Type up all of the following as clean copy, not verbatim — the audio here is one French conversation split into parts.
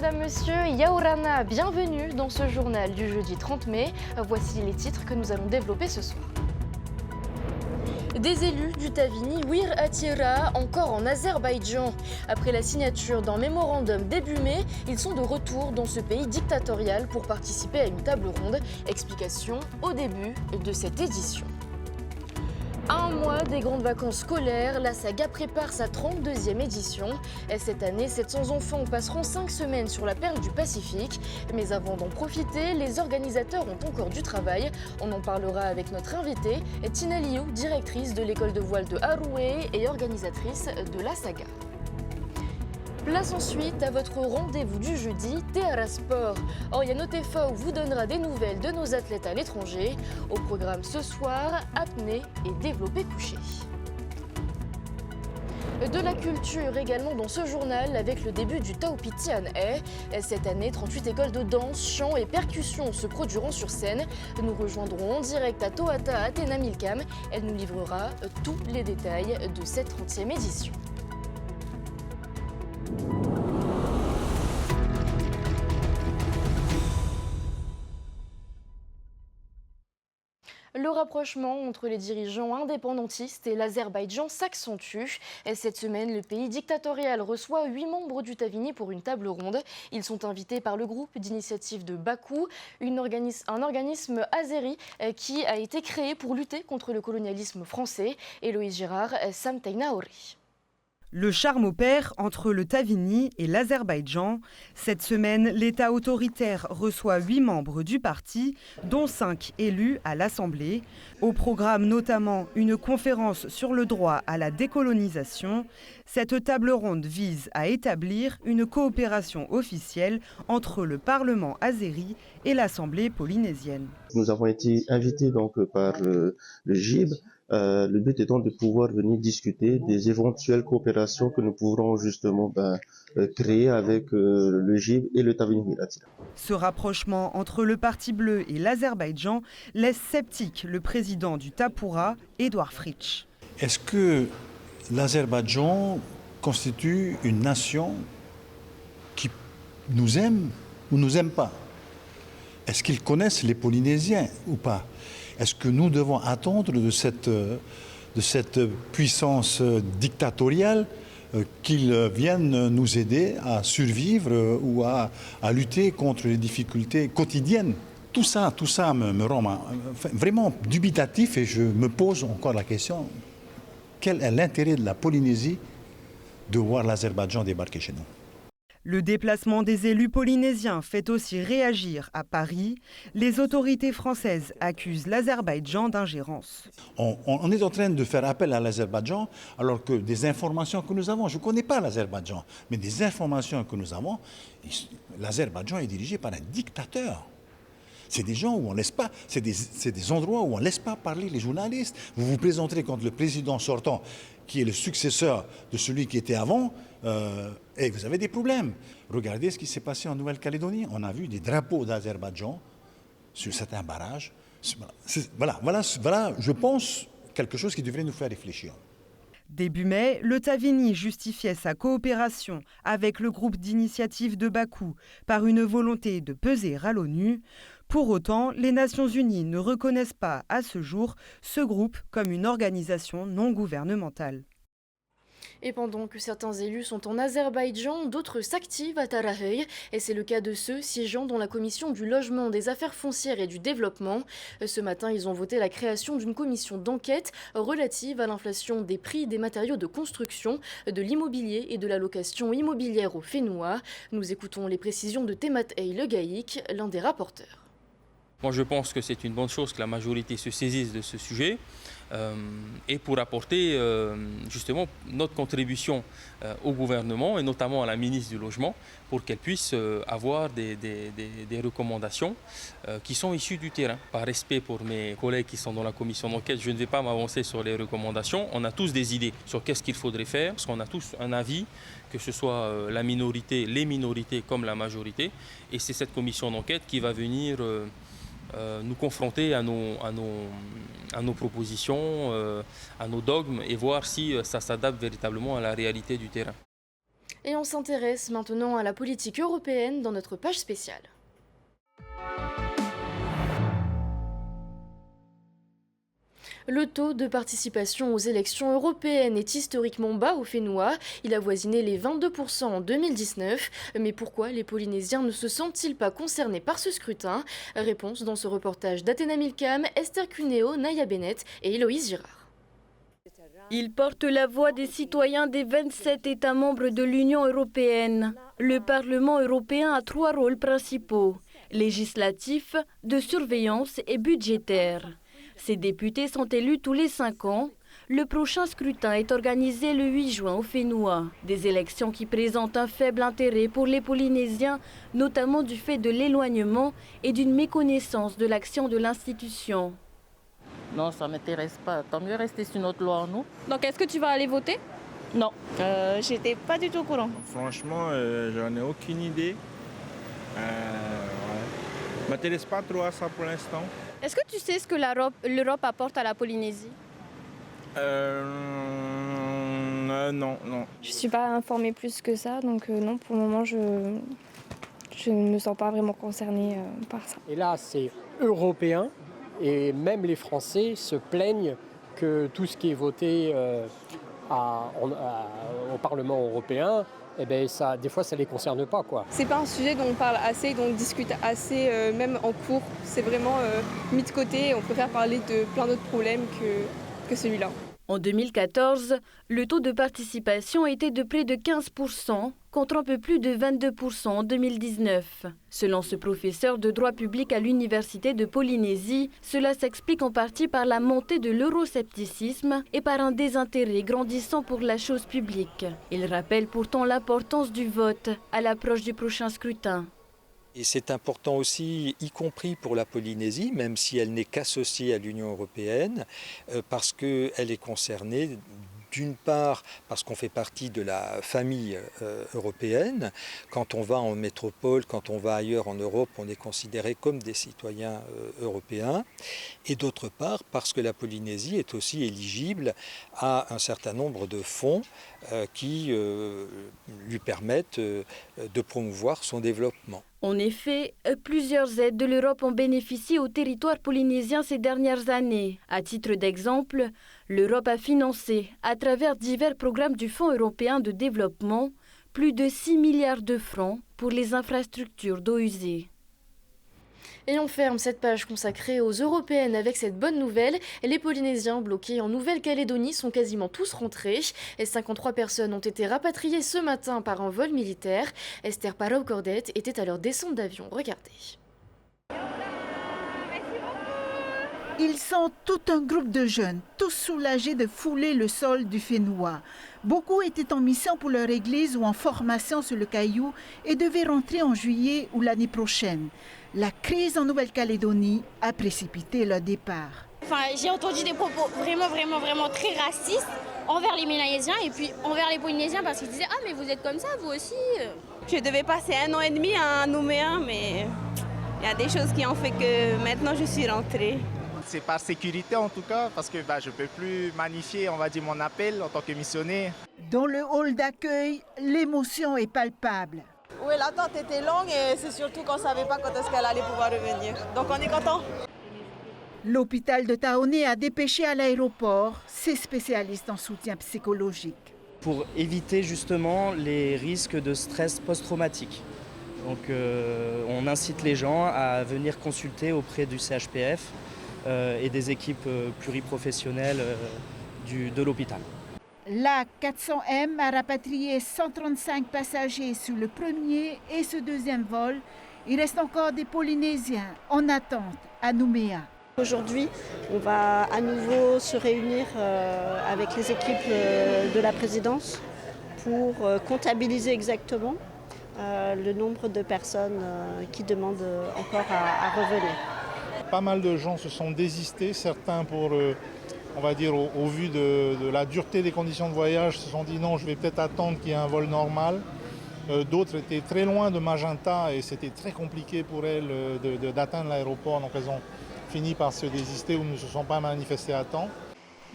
Madame, Monsieur, Yaorana, bienvenue dans ce journal du jeudi 30 mai. Voici les titres que nous allons développer ce soir. Des élus du Tavini Wir Atira, encore en Azerbaïdjan. Après la signature d'un mémorandum début mai, ils sont de retour dans ce pays dictatorial pour participer à une table ronde. Explication au début de cette édition. À un mois des grandes vacances scolaires, la saga prépare sa 32e édition. Et cette année, 700 enfants passeront 5 semaines sur la perle du Pacifique. Mais avant d'en profiter, les organisateurs ont encore du travail. On en parlera avec notre invitée, Tina Liu, directrice de l'école de voile de Haroué et organisatrice de la saga. Place ensuite à votre rendez-vous du jeudi, Théara Sport. Oriane Otefao vous donnera des nouvelles de nos athlètes à l'étranger. Au programme ce soir, apnée et développé couché. De la culture également dans ce journal avec le début du Taupitian Air. Cette année, 38 écoles de danse, chant et percussion se produiront sur scène. Nous rejoindrons en direct à Toata Athéna Milcam. Elle nous livrera tous les détails de cette 30e édition. Le rapprochement entre les dirigeants indépendantistes et l'Azerbaïdjan s'accentue. Cette semaine, le pays dictatorial reçoit 8 membres du Tavini pour une table ronde. Ils sont invités par le groupe d'initiative de Bakou, un organisme azéri qui a été créé pour lutter contre le colonialisme français. Héloïse Girard, Sam Teinaori. Le charme opère entre le Tavini et l'Azerbaïdjan. Cette semaine, l'État autoritaire reçoit 8 membres du parti, dont 5 élus à l'Assemblée. Au programme notamment une conférence sur le droit à la décolonisation. Cette table ronde vise à établir une coopération officielle entre le Parlement azéri et l'Assemblée polynésienne. Nous avons été invités donc par le GIB. Le but étant de pouvoir venir discuter des éventuelles coopérations que nous pourrons justement créer avec le GIB et le Tavini Wir Atira. Ce rapprochement entre le Parti bleu et l'Azerbaïdjan laisse sceptique le président du Tapura, Eduard Fritsch. Est-ce que l'Azerbaïdjan constitue une nation qui nous aime ou nous aime pas? Est-ce qu'ils connaissent les Polynésiens ou pas? Est-ce que nous devons attendre de cette puissance dictatoriale qu'ils viennent nous aider à survivre ou à lutter contre les difficultés quotidiennes? Tout ça me rend vraiment dubitatif et je me pose encore la question, quel est l'intérêt de la Polynésie de voir l'Azerbaïdjan débarquer chez nous? Le déplacement des élus polynésiens fait aussi réagir à Paris. Les autorités françaises accusent l'Azerbaïdjan d'ingérence. On est en train de faire appel à l'Azerbaïdjan alors que des informations que nous avons, je ne connais pas l'Azerbaïdjan, mais des informations que nous avons, l'Azerbaïdjan est dirigé par un dictateur. C'est des gens où on laisse pas, c'est des endroits où on ne laisse pas parler les journalistes. Vous vous présenterez contre le président sortant, qui est le successeur de celui qui était avant, et vous avez des problèmes. Regardez ce qui s'est passé en Nouvelle-Calédonie. On a vu des drapeaux d'Azerbaïdjan sur certains barrages. Voilà, je pense, quelque chose qui devrait nous faire réfléchir. Début mai, le Tavini justifiait sa coopération avec le groupe d'initiative de Bakou par une volonté de peser à l'ONU. Pour autant, les Nations Unies ne reconnaissent pas à ce jour ce groupe comme une organisation non gouvernementale. Et pendant que certains élus sont en Azerbaïdjan, d'autres s'activent à Tarahey. Et c'est le cas de ceux siégeant dans la commission du logement, des affaires foncières et du développement. Ce matin, ils ont voté la création d'une commission d'enquête relative à l'inflation des prix des matériaux de construction, de l'immobilier et de la location immobilière au Fénois. Nous écoutons les précisions de Temat Ey Le Gaïk, l'un des rapporteurs. Moi, je pense que c'est une bonne chose que la majorité se saisisse de ce sujet et pour apporter justement notre contribution au gouvernement et notamment à la ministre du Logement pour qu'elle puisse avoir des recommandations qui sont issues du terrain. Par respect pour mes collègues qui sont dans la commission d'enquête, je ne vais pas m'avancer sur les recommandations. On a tous des idées sur qu'est-ce qu'il faudrait faire, parce qu'on a tous un avis, que ce soit la minorité, les minorités comme la majorité. Et c'est cette commission d'enquête qui va venir nous confronter à nos propositions, à nos dogmes et voir si ça s'adapte véritablement à la réalité du terrain. Et on s'intéresse maintenant à la politique européenne dans notre page spéciale. Le taux de participation aux élections européennes est historiquement bas au Fénois. Il a voisiné les 22% en 2019. Mais pourquoi les Polynésiens ne se sentent-ils pas concernés par ce scrutin? Réponse dans ce reportage d'Athéna Milcam, Esther Cuneo, Naya Bennett et Héloïse Girard. Il porte la voix des citoyens des 27 États membres de l'Union européenne. Le Parlement européen a 3 rôles principaux: législatif, de surveillance et budgétaire. Ces députés sont élus tous les 5 ans. Le prochain scrutin est organisé le 8 juin au Fénois. Des élections qui présentent un faible intérêt pour les Polynésiens, notamment du fait de l'éloignement et d'une méconnaissance de l'action de l'institution. Non, ça ne m'intéresse pas. Tant mieux rester sur notre loi, nous. Donc, est-ce que tu vas aller voter? Non, j'étais pas du tout au courant. Franchement, j'en ai aucune idée. Je m'intéresse pas trop à ça pour l'instant. Est-ce que tu sais ce que l'Europe apporte à la Polynésie? Non. Je ne suis pas informée plus que ça, donc non, pour le moment, je ne me sens pas vraiment concernée par ça. Et là, c'est européen, et même les Français se plaignent que tout ce qui est voté au Parlement européen, eh ben ça, des fois, ça ne les concerne pas, quoi. C'est pas un sujet dont on parle assez, dont on discute assez, même en cours. C'est vraiment mis de côté. On préfère parler de plein d'autres problèmes que celui-là. En 2014, le taux de participation était de près de 15%, contre un peu plus de 22% en 2019. Selon ce professeur de droit public à l'Université de Polynésie, cela s'explique en partie par la montée de l'euroscepticisme et par un désintérêt grandissant pour la chose publique. Il rappelle pourtant l'importance du vote à l'approche du prochain scrutin. Et c'est important aussi, y compris pour la Polynésie, même si elle n'est qu'associée à l'Union européenne, parce qu'elle est concernée d'une part parce qu'on fait partie de la famille européenne. Quand on va en métropole, quand on va ailleurs en Europe, on est considéré comme des citoyens européens. Et d'autre part parce que la Polynésie est aussi éligible à un certain nombre de fonds qui lui permettent de promouvoir son développement. En effet, plusieurs aides de l'Europe ont bénéficié au territoire polynésien ces dernières années. À titre d'exemple, l'Europe a financé, à travers divers programmes du Fonds européen de développement, plus de 6 milliards de francs pour les infrastructures d'eau usée. Et on ferme cette page consacrée aux européennes avec cette bonne nouvelle. Les Polynésiens bloqués en Nouvelle-Calédonie sont quasiment tous rentrés. Et 53 personnes ont été rapatriées ce matin par un vol militaire. Esther Parau-Cordet était à leur descente d'avion. Regardez. Ils sont tout un groupe de jeunes, tous soulagés de fouler le sol du Fénois. Beaucoup étaient en mission pour leur église ou en formation sur le Caillou et devaient rentrer en juillet ou l'année prochaine. La crise en Nouvelle-Calédonie a précipité leur départ. J'ai entendu des propos vraiment très racistes envers les Mélanésiens et puis envers les Polynésiens parce qu'ils disaient « Ah mais vous êtes comme ça, vous aussi !» Je devais passer 1 an et demi à Nouméa, mais il y a des choses qui ont fait que maintenant je suis rentrée. C'est par sécurité en tout cas, parce que je ne peux plus magnifier, on va dire, mon appel en tant que missionnaire. Dans le hall d'accueil, l'émotion est palpable. Oui, l'attente était longue et c'est surtout qu'on ne savait pas quand est-ce qu'elle allait pouvoir revenir. Donc on est content. L'hôpital de Taoné a dépêché à l'aéroport ses spécialistes en soutien psychologique. Pour éviter justement les risques de stress post-traumatique. Donc on incite les gens à venir consulter auprès du CHPF et des équipes pluriprofessionnelles de l'hôpital. La 400M a rapatrié 135 passagers sur le premier et ce deuxième vol. Il reste encore des Polynésiens en attente à Nouméa. Aujourd'hui, on va à nouveau se réunir avec les équipes de la présidence pour comptabiliser exactement le nombre de personnes qui demandent encore à revenir. Pas mal de gens se sont désistés, certains pour, on va dire, au vu de la dureté des conditions de voyage, se sont dit non, je vais peut-être attendre qu'il y ait un vol normal. D'autres étaient très loin de Magenta et c'était très compliqué pour elles d'atteindre l'aéroport, donc elles ont fini par se désister ou ne se sont pas manifestées à temps.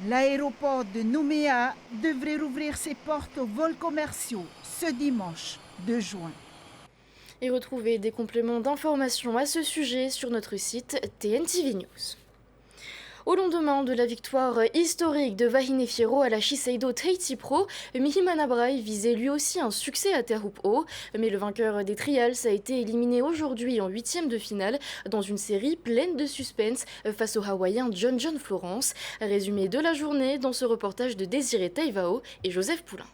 L'aéroport de Nouméa devrait rouvrir ses portes aux vols commerciaux ce dimanche 2 juin. Et retrouvez des compléments d'informations à ce sujet sur notre site TNTV News. Au lendemain de la victoire historique de Vahine Fierro à la Shiseido Tahiti Pro, Mihimana Braille visait lui aussi un succès à terre haute, mais le vainqueur des trials a été éliminé aujourd'hui en 8e de finale dans une série pleine de suspense face au Hawaïen John Florence. Résumé de la journée dans ce reportage de Désiré Taivao et Joseph Poulain.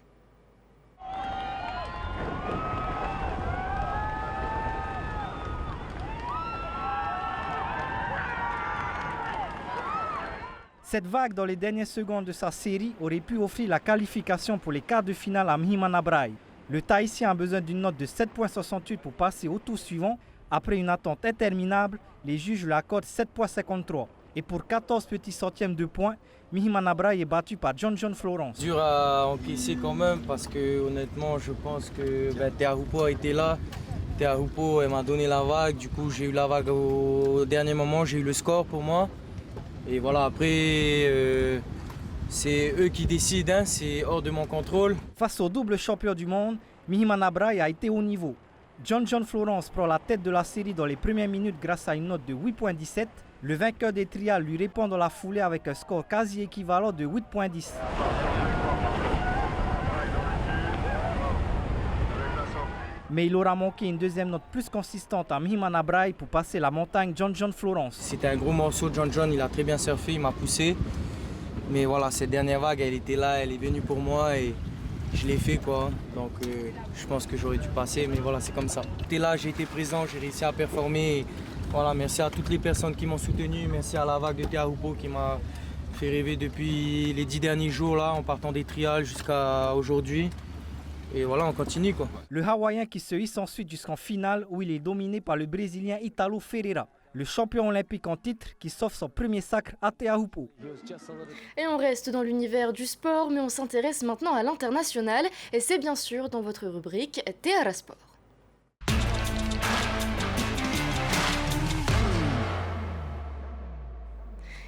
Cette vague dans les dernières secondes de sa série aurait pu offrir la qualification pour les quarts de finale à Mihimana Braille. Le Tahitien a besoin d'une note de 7,68 pour passer au tour suivant. Après une attente interminable, les juges lui accordent 7,53. Et pour 14 petits centièmes de points, Mihimana Braille est battu par John Florence. Dur à encaisser quand même parce que honnêtement je pense que Teahupo a été là. Teahupo m'a donné la vague, du coup j'ai eu la vague au dernier moment, j'ai eu le score pour moi. Et voilà, après, c'est eux qui décident, c'est hors de mon contrôle. Face au double champion du monde, Mihimana Braille a été au niveau. John Florence prend la tête de la série dans les premières minutes grâce à une note de 8,17. Le vainqueur des trials lui répond dans la foulée avec un score quasi équivalent de 8,10. Mais il aura manqué une deuxième note plus consistante à Mihimana Braille pour passer la montagne John Florence. C'était un gros morceau, John, il a très bien surfé, il m'a poussé. Mais voilà, cette dernière vague, elle était là, elle est venue pour moi et je l'ai fait quoi. Donc je pense que j'aurais dû passer, mais voilà, c'est comme ça. J'étais là, j'ai été présent, j'ai réussi à performer. Et voilà, merci à toutes les personnes qui m'ont soutenu, merci à la vague de Teahupo qui m'a fait rêver depuis les 10 derniers jours là, en partant des trials jusqu'à aujourd'hui. Et voilà, on continue quoi. Le Hawaïen qui se hisse ensuite jusqu'en finale où il est dominé par le Brésilien Italo Ferreira, le champion olympique en titre qui s'offre son premier sacre à Teahupo. Et on reste dans l'univers du sport, mais on s'intéresse maintenant à l'international et c'est bien sûr dans votre rubrique Teara Sport.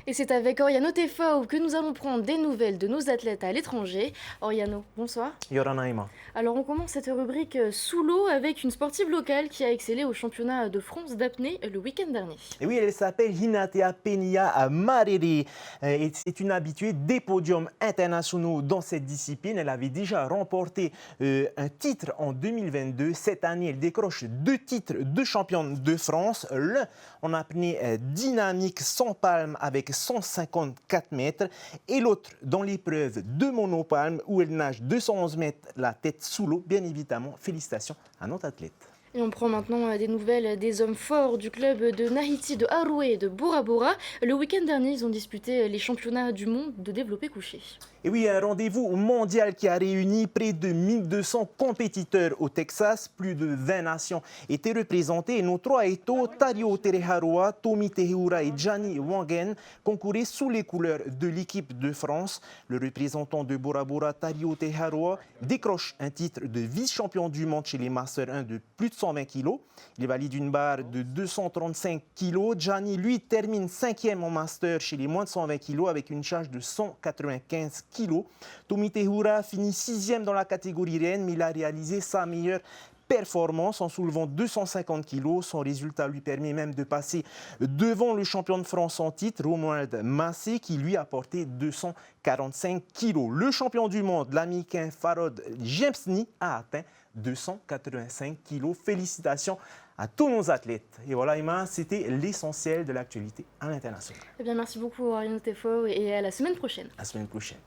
Et c'est avec Oriano Tefao que nous allons prendre des nouvelles de nos athlètes à l'étranger. Oriano, bonsoir. Yoranaïma. Alors on commence cette rubrique sous l'eau avec une sportive locale qui a excellé au championnat de France d'apnée le week-end dernier. Et oui, elle s'appelle Hinatea Penia Marere. C'est une habituée des podiums internationaux dans cette discipline. Elle avait déjà remporté un titre en 2022. Cette année, elle décroche 2 titres de championne de France. L'un en apnée dynamique sans palme avec 154 mètres et l'autre dans l'épreuve de monopalme où elle nage 211 mètres la tête sous l'eau. Bien évidemment, félicitations à notre athlète. Et on prend maintenant des nouvelles des hommes forts du club de Nahiti, de Haroué et de Bora Bora. Le week-end dernier, ils ont disputé les championnats du monde de développé couché. Et oui, un rendez-vous mondial qui a réuni près de 1200 compétiteurs au Texas. Plus de 20 nations étaient représentées et nos 3 étos, Tario Tereharua, Tomi Tehura et Gianni Wangen, concouraient sous les couleurs de l'équipe de France. Le représentant de Bora Bora, Tario Tereharua, décroche un titre de vice-champion du monde chez les Masters 1 de plus de 120 kg. Il valide une barre de 235 kg. Gianni, lui, termine 5e en Master chez les moins de 120 kg avec une charge de 195 kg. Tomi Tehura finit 6e dans la catégorie reine, mais il a réalisé sa meilleure performance en soulevant 250 kg. Son résultat lui permet même de passer devant le champion de France en titre, Romuald Massé, qui lui a porté 245 kg. Le champion du monde, l'Américain Farod Jemsny, a atteint 285 kg. Félicitations à tous nos athlètes. Et voilà, Emma, c'était l'essentiel de l'actualité à l'international. Eh bien, merci beaucoup, Oriano Tefao, et à la semaine prochaine. À la semaine prochaine.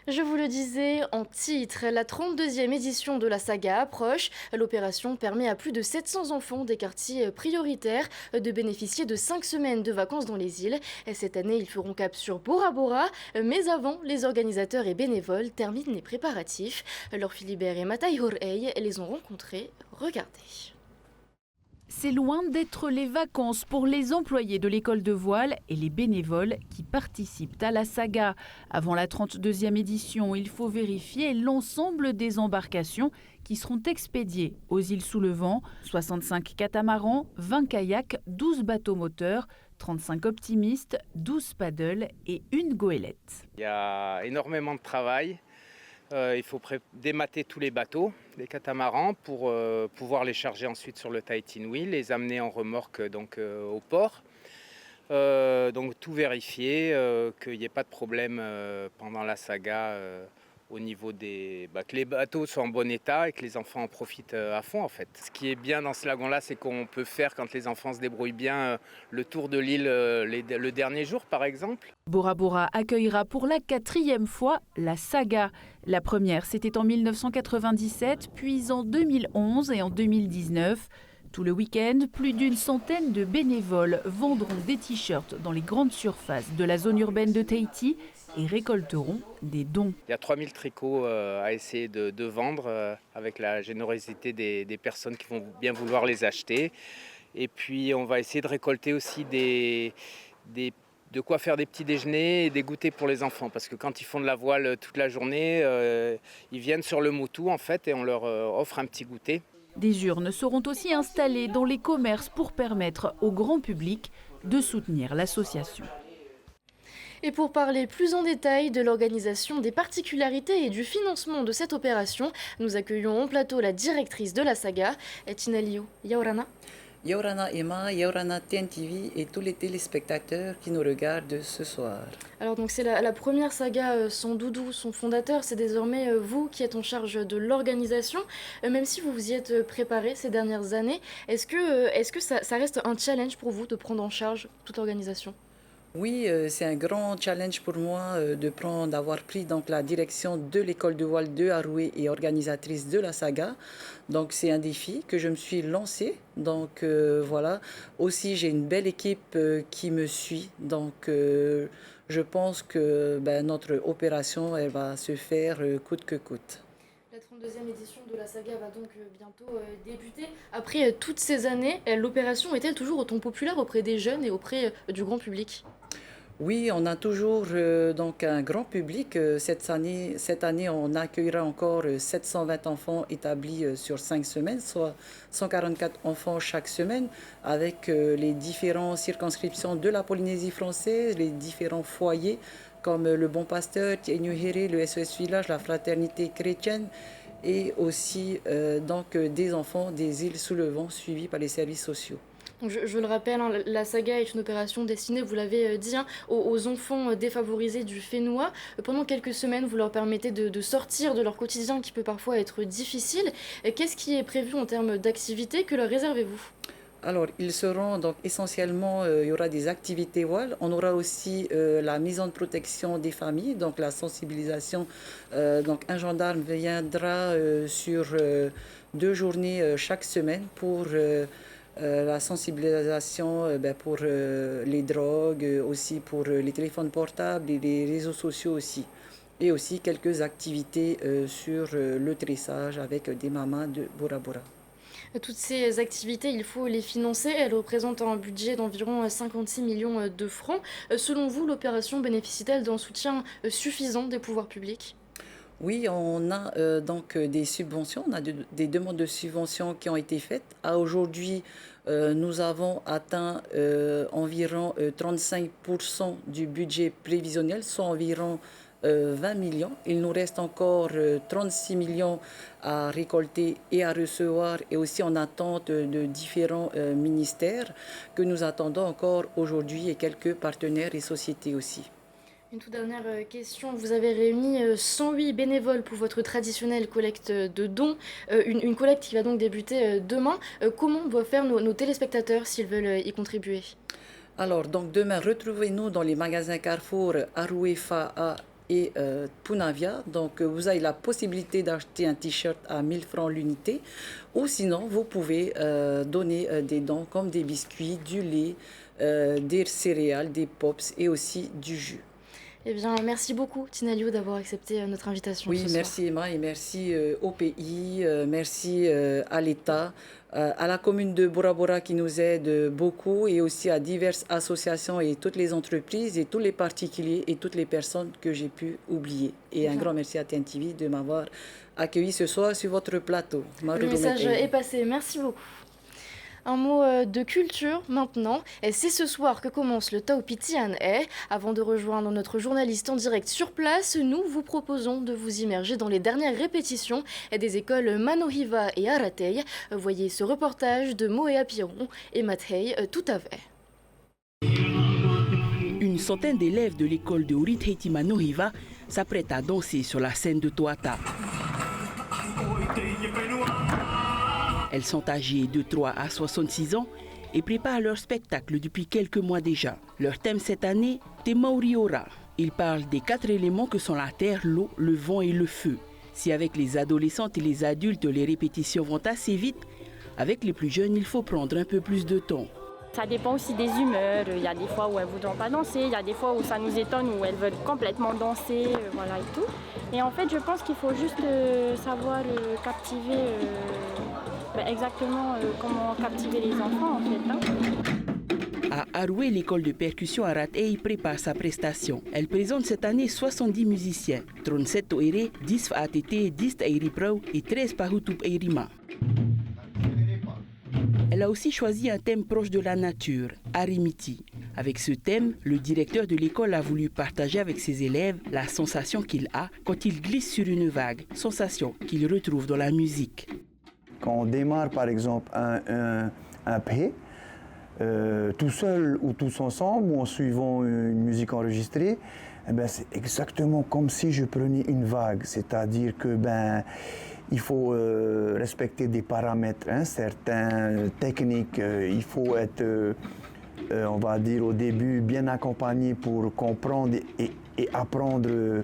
Je vous le disais en titre, la 32e édition de la saga approche. L'opération permet à plus de 700 enfants des quartiers prioritaires de bénéficier de 5 semaines de vacances dans les îles. Et cette année, ils feront cap sur Bora Bora. Mais avant, les organisateurs et bénévoles terminent les préparatifs. Laure Philibert et Matai Horey les ont rencontrés. Regardez. C'est loin d'être les vacances pour les employés de l'école de voile et les bénévoles qui participent à la saga. Avant la 32e édition, il faut vérifier l'ensemble des embarcations qui seront expédiées aux îles sous le vent. 65 catamarans, 20 kayaks, 12 bateaux moteurs, 35 optimistes, 12 paddles et une goélette. Il y a énormément de travail. Il faut démater tous les bateaux, les catamarans, pour pouvoir les charger ensuite sur le Tahitian Wheel, les amener en remorque donc, au port. Donc tout vérifier, qu'il n'y ait pas de problème pendant la saga au niveau que les bateaux soient en bon état et que les enfants en profitent à fond en fait. Ce qui est bien dans ce lagon-là, c'est qu'on peut faire, quand les enfants se débrouillent bien, le tour de l'île le dernier jour par exemple. Bora Bora accueillera pour la 4e fois la saga. La première, c'était en 1997, puis en 2011 et en 2019. Tout le week-end, plus d'une centaine de bénévoles vendront des t-shirts dans les grandes surfaces de la zone urbaine de Tahiti et récolteront des dons. Il y a 3000 tricots à essayer de vendre avec la générosité des personnes qui vont bien vouloir les acheter. Et puis on va essayer de récolter aussi de quoi faire des petits déjeuners et des goûters pour les enfants. Parce que quand ils font de la voile toute la journée, ils viennent sur le Moutou en fait et on leur offre un petit goûter. Des urnes seront aussi installées dans les commerces pour permettre au grand public de soutenir l'association. Et pour parler plus en détail de l'organisation, des particularités et du financement de cette opération, nous accueillons en plateau la directrice de la saga, Tina Liu. Yaorana. Yaorana Emma, Yaorana TNTV et tous les téléspectateurs qui nous regardent ce soir. Alors donc c'est la première saga sans Doudou, son fondateur, c'est désormais vous qui êtes en charge de l'organisation. Même si vous vous y êtes préparé ces dernières années, est-ce que ça reste un challenge pour vous de prendre en charge toute l'organisation ? Oui, c'est un grand challenge pour moi d'avoir pris donc, la direction de l'école de voile de Haroué et organisatrice de la saga. Donc c'est un défi que je me suis lancé. Donc voilà. Aussi j'ai une belle équipe qui me suit. Donc je pense que notre opération elle va se faire coûte que coûte. La 32e édition de la saga va donc bientôt débuter. Après toutes ces années, l'opération est-elle toujours autant populaire auprès des jeunes et auprès du grand public ? Oui, on a toujours donc un grand public. Cette année, on accueillera encore 720 enfants établis sur 5 semaines, soit 144 enfants chaque semaine, avec les différentes circonscriptions de la Polynésie française, les différents foyers, comme le Bon Pasteur, Tienouhéré, le SOS Village, la Fraternité chrétienne, et aussi donc des enfants des îles sous le vent suivis par les services sociaux. Je le rappelle, la saga est une opération destinée, vous l'avez dit, aux enfants défavorisés du Fénois. Pendant quelques semaines, vous leur permettez de sortir de leur quotidien qui peut parfois être difficile. Qu'est-ce qui est prévu en termes d'activités? Que leur réservez-vous? Alors, ils seront donc essentiellement, il y aura des activités voile. On aura aussi la mise en protection des familles, donc la sensibilisation. Donc, un gendarme viendra sur 2 journées chaque semaine pour la sensibilisation pour les drogues, aussi pour les téléphones portables et les réseaux sociaux aussi. Et aussi quelques activités sur le tressage avec des mamans de Bora Bora. Toutes ces activités, il faut les financer. Elles représentent un budget d'environ 56 millions de francs. Selon vous, l'opération bénéficie-t-elle d'un soutien suffisant des pouvoirs publics ? Oui, on a donc des subventions, on a des demandes de subventions qui ont été faites. À aujourd'hui, nous avons atteint environ 35% du budget prévisionnel, soit environ 20 millions. Il nous reste encore 36 millions à récolter et à recevoir, et aussi en attente de différents ministères que nous attendons encore aujourd'hui, et quelques partenaires et sociétés aussi. Une toute dernière question. Vous avez réuni 108 bénévoles pour votre traditionnelle collecte de dons, une collecte qui va donc débuter demain. Comment doivent faire nos téléspectateurs s'ils veulent y contribuer? Alors, donc demain, retrouvez-nous dans les magasins Carrefour, Haroué, Fa'a et Punavia. Donc, vous avez la possibilité d'acheter un t-shirt à 1000 francs l'unité, ou sinon, vous pouvez donner des dons comme des biscuits, du lait, des céréales, des pops et aussi du jus. Eh bien, merci beaucoup, Tina Liu, d'avoir accepté notre invitation. Oui, merci Emma, et merci au pays, merci à l'État, à la commune de Bora Bora qui nous aide beaucoup, et aussi à diverses associations et toutes les entreprises et tous les particuliers et toutes les personnes que j'ai pu oublier. Et un grand merci à TNTV de m'avoir accueilli ce soir sur votre plateau. Le message est passé, merci beaucoup. Un mot de culture maintenant, et c'est ce soir que commence le Taupiti An-e. Avant de rejoindre notre journaliste en direct sur place, nous vous proposons de vous immerger dans les dernières répétitions des écoles Manohiva et Aratei. Voyez ce reportage de Moea Piron et Mathei Toutave. Une centaine d'élèves de l'école de Uriteiti Manohiva s'apprêtent à danser sur la scène de Toata. Elles sont âgées de 3 à 66 ans et préparent leur spectacle depuis quelques mois déjà. Leur thème cette année, Te Mauriora. Ils parlent des 4 éléments que sont la terre, l'eau, le vent et le feu. Si avec les adolescentes et les adultes, les répétitions vont assez vite, avec les plus jeunes, il faut prendre un peu plus de temps. Ça dépend aussi des humeurs. Il y a des fois où elles ne voudront pas danser, il y a des fois où ça nous étonne, où elles veulent complètement danser, voilà et tout. Et en fait, je pense qu'il faut juste savoir captiver exactement comment captiver les enfants en fait. À Aroué, l'école de percussion Aratei prépare sa prestation. Elle présente cette année 70 musiciens, 37 Oere, 10 ATT, 10 Eiriprau et 13 Pahutup Eirima. Elle a aussi choisi un thème proche de la nature, Arimiti. Avec ce thème, le directeur de l'école a voulu partager avec ses élèves la sensation qu'il a quand il glisse sur une vague, sensation qu'il retrouve dans la musique. Quand on démarre par exemple un phe, tout seul ou tous ensemble, ou en suivant une musique enregistrée, c'est exactement comme si je prenais une vague, c'est-à-dire que il faut respecter des paramètres, certaines techniques. Il faut être, on va dire au début, bien accompagné pour comprendre et apprendre.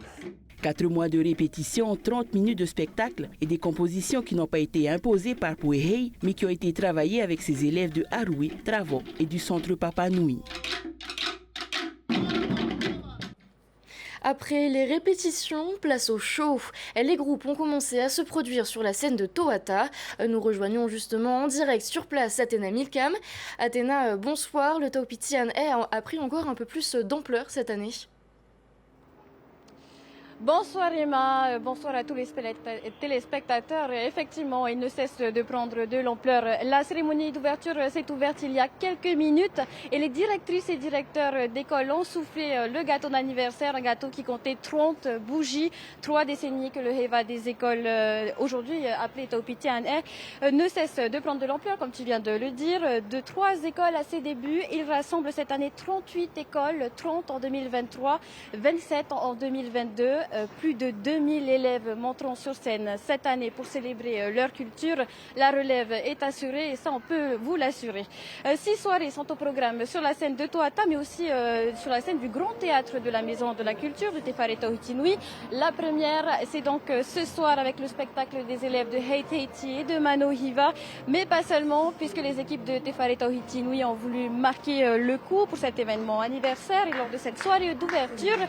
4 mois de répétition, 30 minutes de spectacle et des compositions qui n'ont pas été imposées par Pouehei, mais qui ont été travaillées avec ses élèves de Aroué, Travo et du centre Papa Nui. Après les répétitions, place au show. Les groupes ont commencé à se produire sur la scène de Toata. Nous rejoignons justement en direct sur place Athéna Milcam. Athéna, bonsoir. Le Taupiti An-e a pris encore un peu plus d'ampleur cette année. Bonsoir Emma, bonsoir à tous les téléspectateurs. Effectivement, il ne cesse de prendre de l'ampleur. La cérémonie d'ouverture s'est ouverte il y a quelques minutes et les directrices et directeurs d'école ont soufflé le gâteau d'anniversaire, un gâteau qui comptait 30 bougies, 3 décennies que le Heva des écoles, aujourd'hui appelé Taupiti An-e, ne cesse de prendre de l'ampleur, comme tu viens de le dire. De 3 écoles à ses débuts, il rassemble cette année 38 écoles, 30 en 2023, 27 en 2022. Plus de 2000 élèves monteront sur scène cette année pour célébrer leur culture. La relève est assurée et ça on peut vous l'assurer. 6 soirées sont au programme sur la scène de Toata mais aussi sur la scène du Grand Théâtre de la Maison de la Culture de Te Whare Tauhiti Nui. La première c'est donc ce soir avec le spectacle des élèves de Heiteiti et de Manohiva, mais pas seulement puisque les équipes de Te Whare Tauhiti Nui ont voulu marquer le coup pour cet événement anniversaire et lors de cette soirée d'ouverture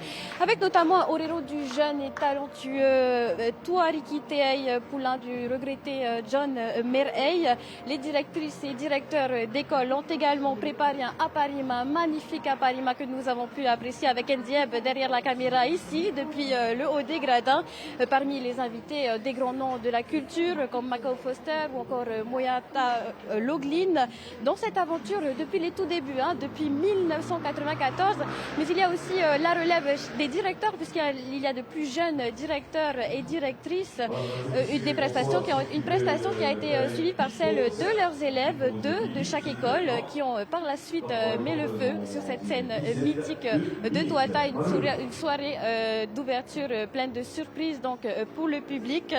avec notamment un Orero du jeune et talentueux Tuariki Teei, poulain du regretté John Merey. Les directrices et directeurs d'école ont également préparé un aparima, magnifique aparima que nous avons pu apprécier avec Ndieb derrière la caméra ici, depuis le haut des gradins. Parmi les invités, des grands noms de la culture comme Macao Foster ou encore Moyata Loglin. Dans cette aventure depuis les tout débuts, depuis 1994, mais il y a aussi la relève des directeurs puisqu'il y a de plus jeunes directeurs et directrices, une prestation qui a été suivie par celle de leurs élèves, 2 de chaque école, qui ont par la suite mis le feu sur cette scène mythique de Toata, une soirée d'ouverture pleine de surprises donc pour le public.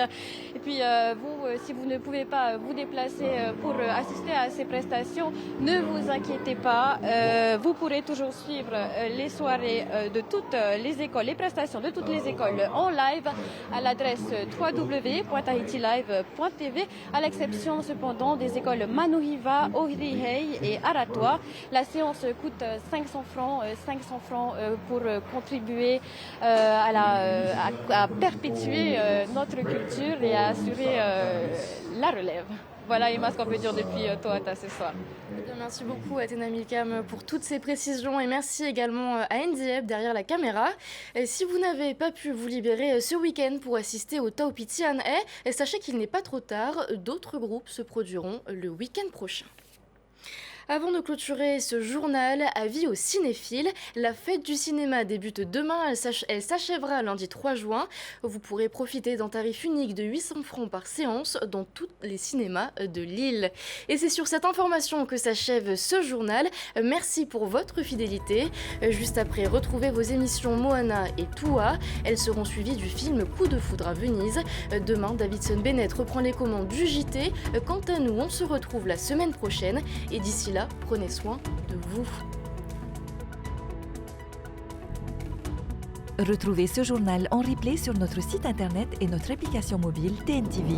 Et puis vous, si vous ne pouvez pas vous déplacer pour assister à ces prestations, ne vous inquiétez pas, vous pourrez toujours suivre les soirées de toutes les écoles, les prestations de toutes les écoles en live à l'adresse www.tahitilive.tv, à l'exception cependant des écoles Manohiva, Orihei et Aratoa. La séance coûte 500 francs pour contribuer à perpétuer notre culture et à assurer la relève. Voilà Emma, ce qu'on peut dire depuis Toata ce soir. Merci beaucoup Athéna Milcam pour toutes ces précisions et merci également à Ndieb derrière la caméra. Et si vous n'avez pas pu vous libérer ce week-end pour assister au Taupiti An-e, sachez qu'il n'est pas trop tard, d'autres groupes se produiront le week-end prochain. Avant de clôturer ce journal, avis aux cinéphiles, la fête du cinéma débute demain, elle s'achèvera lundi 3 juin. Vous pourrez profiter d'un tarif unique de 800 francs par séance dans tous les cinémas de Lille. Et c'est sur cette information que s'achève ce journal. Merci pour votre fidélité. Juste après, retrouvez vos émissions Moana et Toua. Elles seront suivies du film Coup de foudre à Venise. Demain, Davidson Bennett reprend les commandes du JT. Quant à nous, on se retrouve la semaine prochaine. Et d'ici là, prenez soin de vous. Retrouvez ce journal en replay sur notre site internet et notre application mobile TNTV.